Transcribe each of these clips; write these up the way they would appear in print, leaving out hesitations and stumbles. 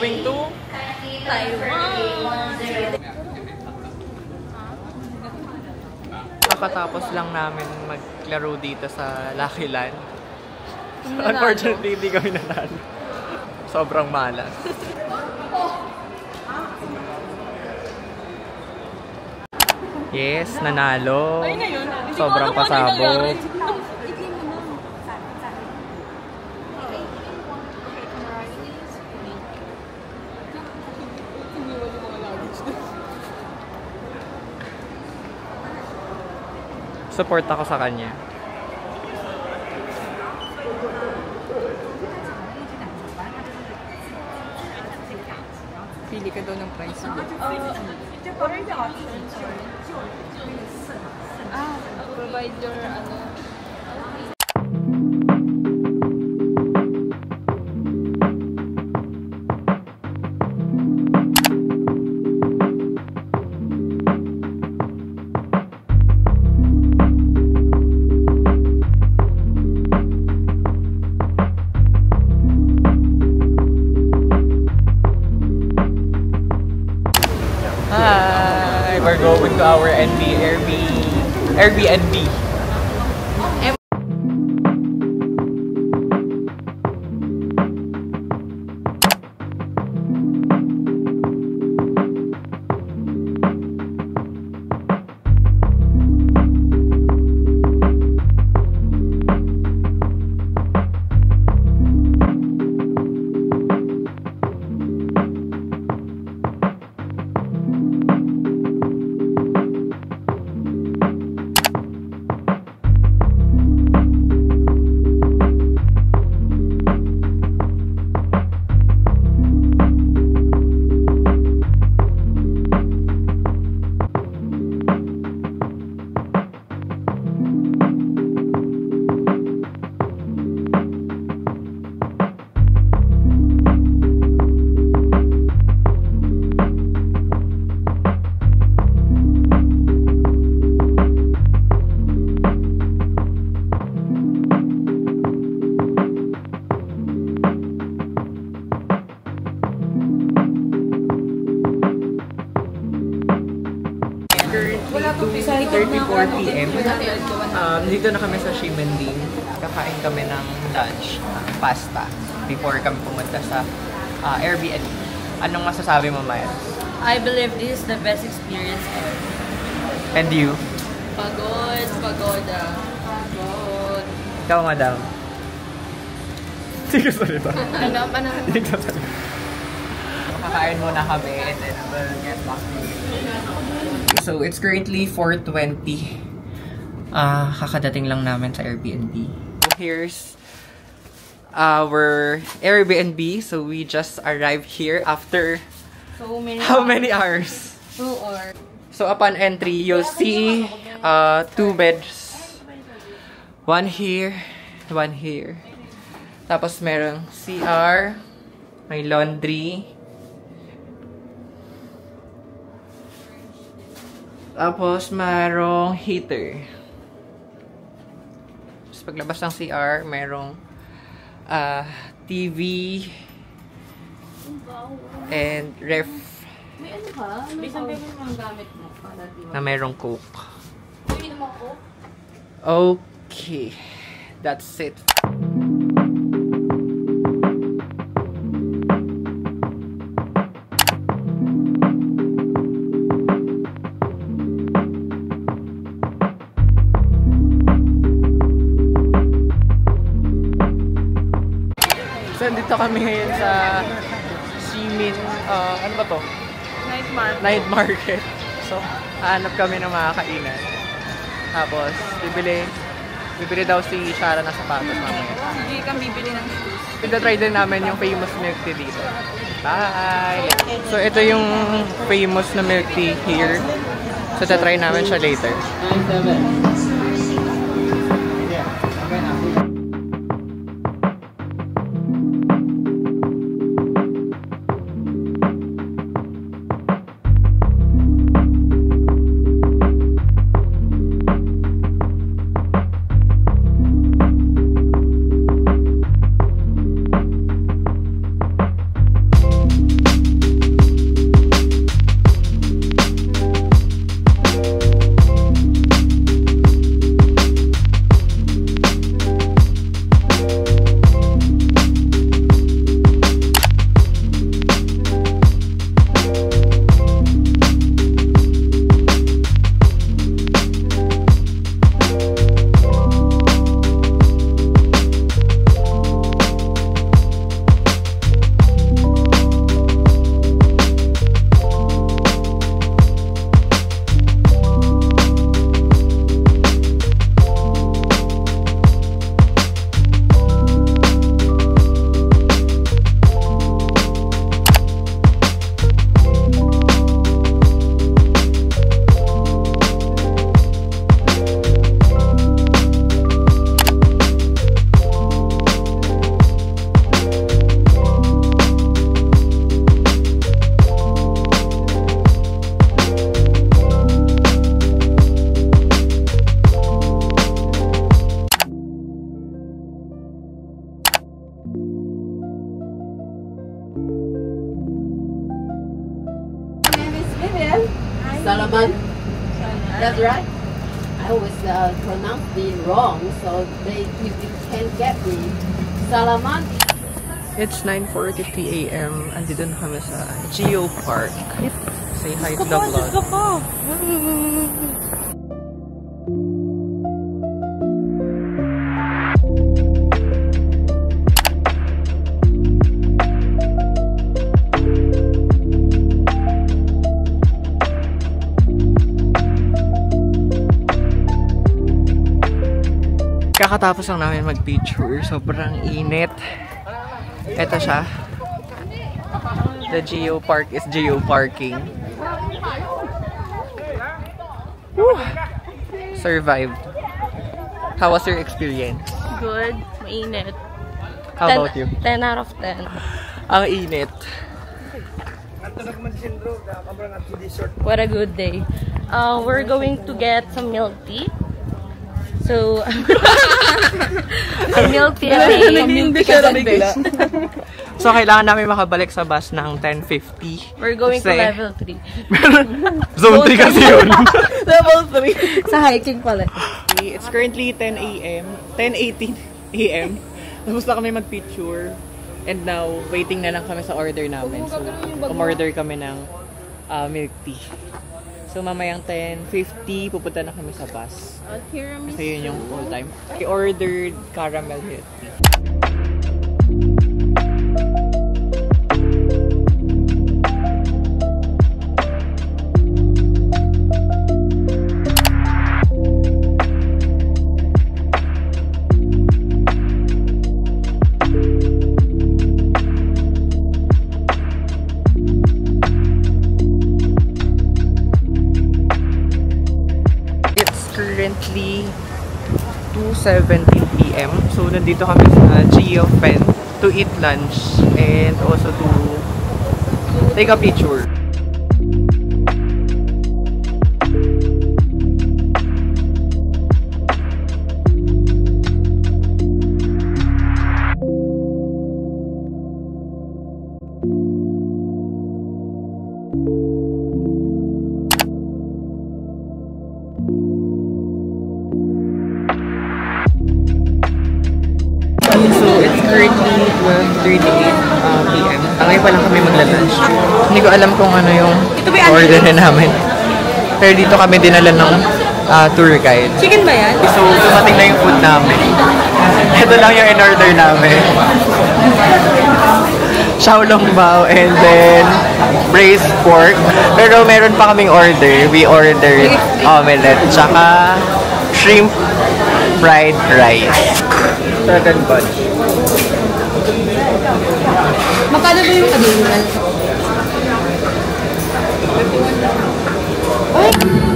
going to Taiwan! Kakatapos lang namin maglaro dito sa Lucky Land. Unfortunately, hindi kami nanalo. Sobrang malas. Yes, nanalo. Sobrang pasabog. Support ako sa kanya. Pili ka daw ng price mo. What are the options? Provide your Hi! We're going to our Airbnb. Currently, 2:34 PM. Dito na kami sa Ximending. Kakain kami ng lunch, pasta, before kami pumunta sa Airbnb. Anong masasabi mo, Miles? I believe this is the best experience ever. And you? Pagod. Ikaw, madam. Sige, salita. Ano? Hindi ka salita. Kakain muna kami and then we'll get back to you. So, it's currently 4:20. Kakadating lang namin sa Airbnb. Here's our Airbnb. So, we just arrived here after how many hours? 2 hours. So, upon entry, you'll see 2 beds. One here, one here. Tapos, merong CR, may laundry. Tapos, merong heater. Tapos, paglabas ng CR, merong TV and ref. May ano ka? May sabi mo mga gamit mo. Na merong coke. May mo ko? Okay. That's it. So, dito kami ngayon sa Ximin, ano ba to? Night market. So, hanap kami ng mga kainan. Tapos, bibili daw si Shara ng sapatos mamaya. Hindi kang bibili ng shoes. Pinatry din namin yung famous milk tea dito. Bye! So, ito yung famous na milk tea here. So, tatry namin siya later. That's right. I always pronounce it wrong, so you can get me. Salamat. It's 9:43 a.m. Andito na kami sa Geo Park. Say hi to the vlog. Kakatapos lang namin mag-picture. Sobrang init. Ito siya. The Geo Park is Geo Parking. Woo! Survived. How was your experience? Good. Mainit. How about you? 10 out of 10. Ang init. What a good day. We're going to get some milk tea. So, milk tea So, kailangan namin makabalik sa bus ng 10:50. We're going to Kasi level 3. Zone 3 kasi yun. Level 3. Sa hiking pala. It's currently 10 a.m. 10:18 a.m. Tapos na kami mag-picture. And now, waiting na lang kami sa order namin. So, umorder kami ng milk tea. So, mamayang 10:50, pupunta na kami sa bus. Kasi yun yung full time. I ordered caramel milk tea. Currently 2:17 p.m. So nandito kami sa Geofen to eat lunch and also to take a picture. So, it's currently 12:38 p.m. Ngayon pa lang kami magla-lunch. Hindi ko alam kung ano yung order namin. Pero dito kami dinala ng tour guide. Chicken ba yan? So, dumating na yung food namin. Ito lang yung in-order namin. Xiaolong bao and then braised pork. Pero meron pa kaming order. We ordered omelette tsaka shrimp fried rice. Second batch. Magkano ba yung additional?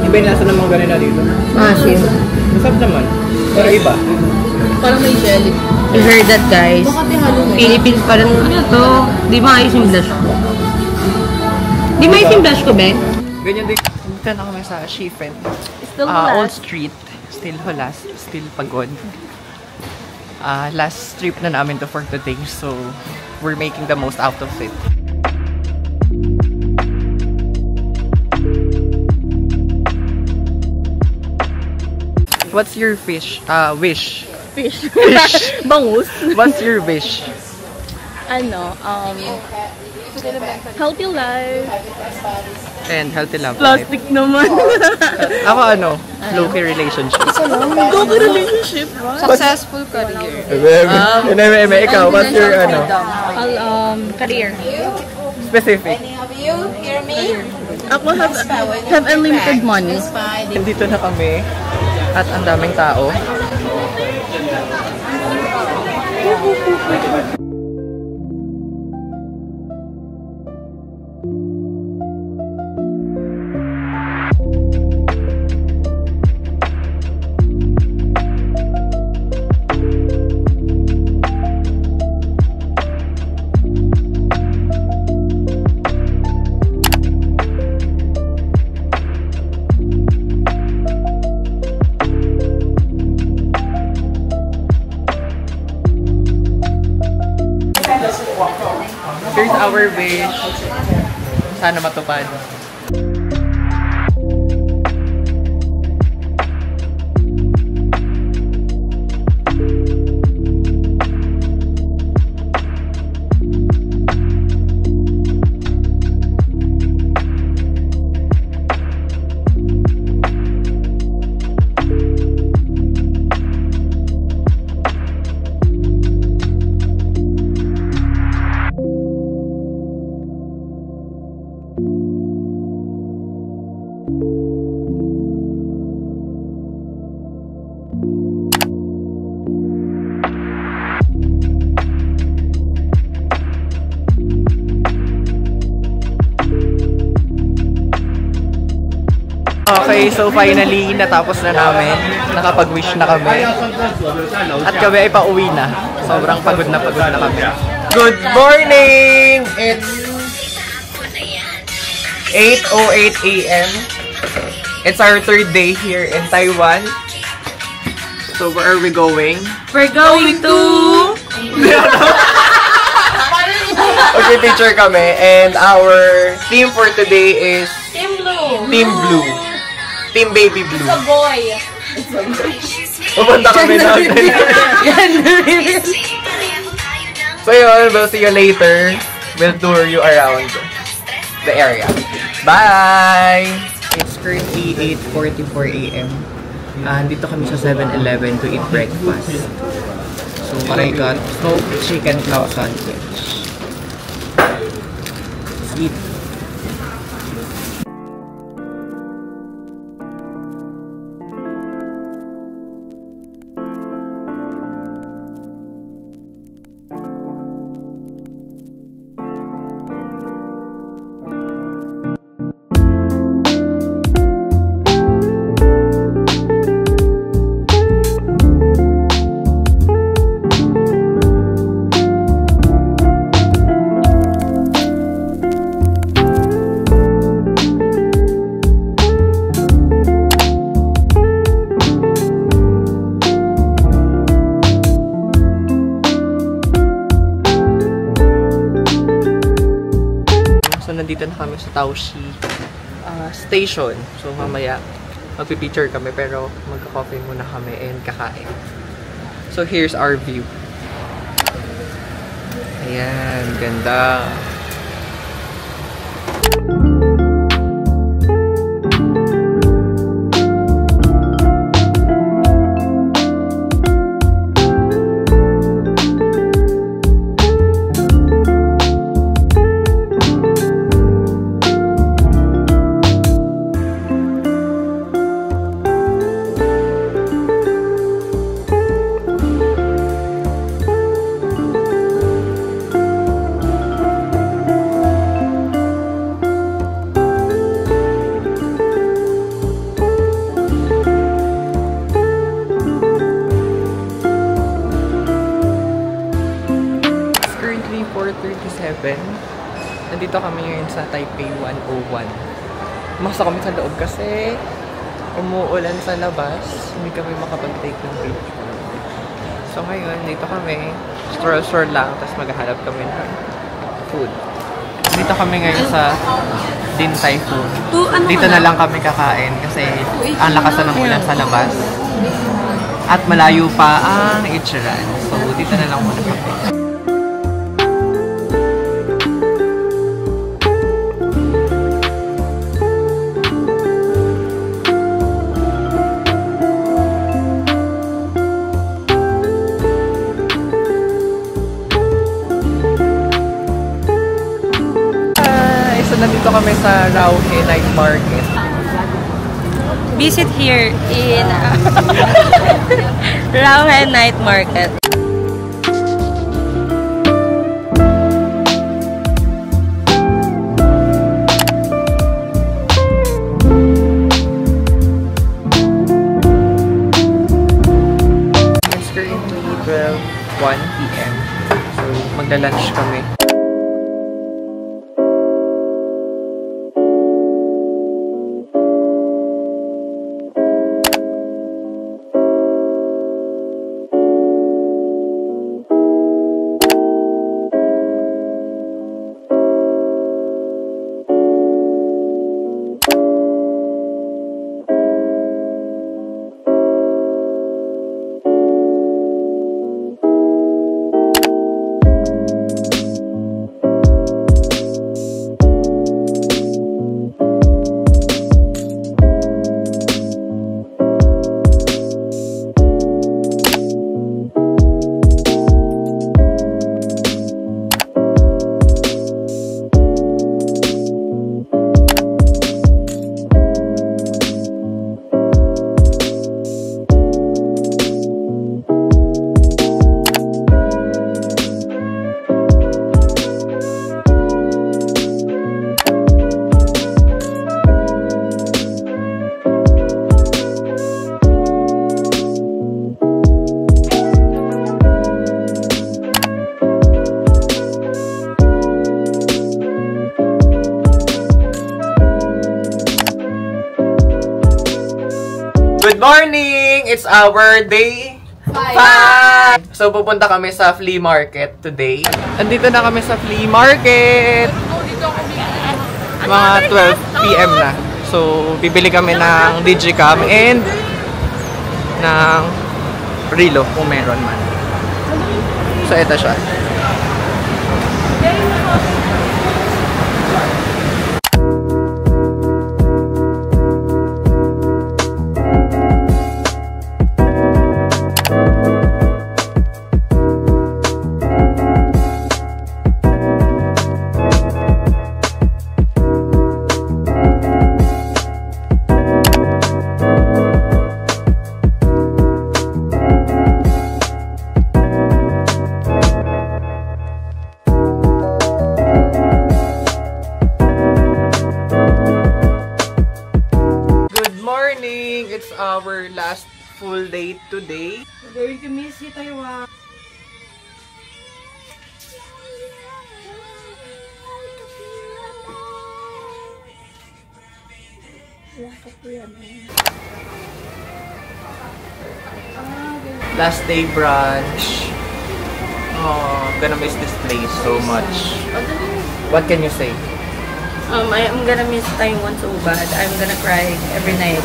Iba yung lasa ng mga ganila dito. Same. Masarap naman. Pero iba. Parang may jelly. You heard that, guys? Philippines pa rin. Ano to? Di maayos yung blush ko. Di maayos yung blush ko, Ben? Ganyan din. Dito na kami sa Shifen. Still Old Street. Still hulas. Still pagod. Last trip na namin to for today. So, we're making the most out of it. What's your wish? Fish. Fish. Bangus. What's your wish? Healthy life. And healthy love life. Plastic naman. Ako low-key relationship. Low-key relationship. Successful career. Ikaw, what's your Career. specific? Ako have unlimited money. Dito na kami at ang daming tao. Here's our wish. Sana matupad. Okay, so finally, natapos na namin. Nakapag-wish na kami. At kami ay pauwi na. Sobrang pagod na kami. Good morning! It's 8:08 a.m. It's our third day here in Taiwan. So where are we going? We're going to... Okay, teacher kami. And our theme for today is Team Blue. Team Blue. Team Baby Blue. It's a boy. Pupunta kami natin. So yun, we'll see you later. We'll tour you around the area. Bye! It's currently 8:44 a.m. Dito kami sa 7-Eleven to eat breakfast. So I got smoked chicken claw sandwich. Let's eat. Nandito na kami sa Taoxi station. So mamaya magpipicture kami pero magka-coffee muna kami and kakain. So here's our view. Ayan, ganda. Nandito kami ngayon sa Taipei 101. Masa kami sa loob kasi umuulan sa labas. Hindi kami makapag-take ng picture. So ngayon, dito kami. Stroll lang. Tapos maghahanap kami ng food. Dito kami ngayon sa Din Tai Fung. Dito na lang kami kakain kasi ang lakas na ng ulan sa labas. At malayo pa ang Ichiran. So dito na lang muna kami. Nandito kami sa Rauhe Night Market. Visit here in Rauhe Night Market. It's currently 12:01 p.m. So magla-lunch kami. morning! It's our day 5! So, pupunta kami sa flea market today. Andito na kami sa flea market! Mga 12 PM na. So, bibili kami ng Digicam and ng Relo kung meron man. So, ito siya. It's our last full day today. We're going to miss you, Taiwan. Last day brunch. Oh, I'm gonna miss this place so much. What can you say? I'm gonna miss Taiwan so bad. I'm gonna cry every night.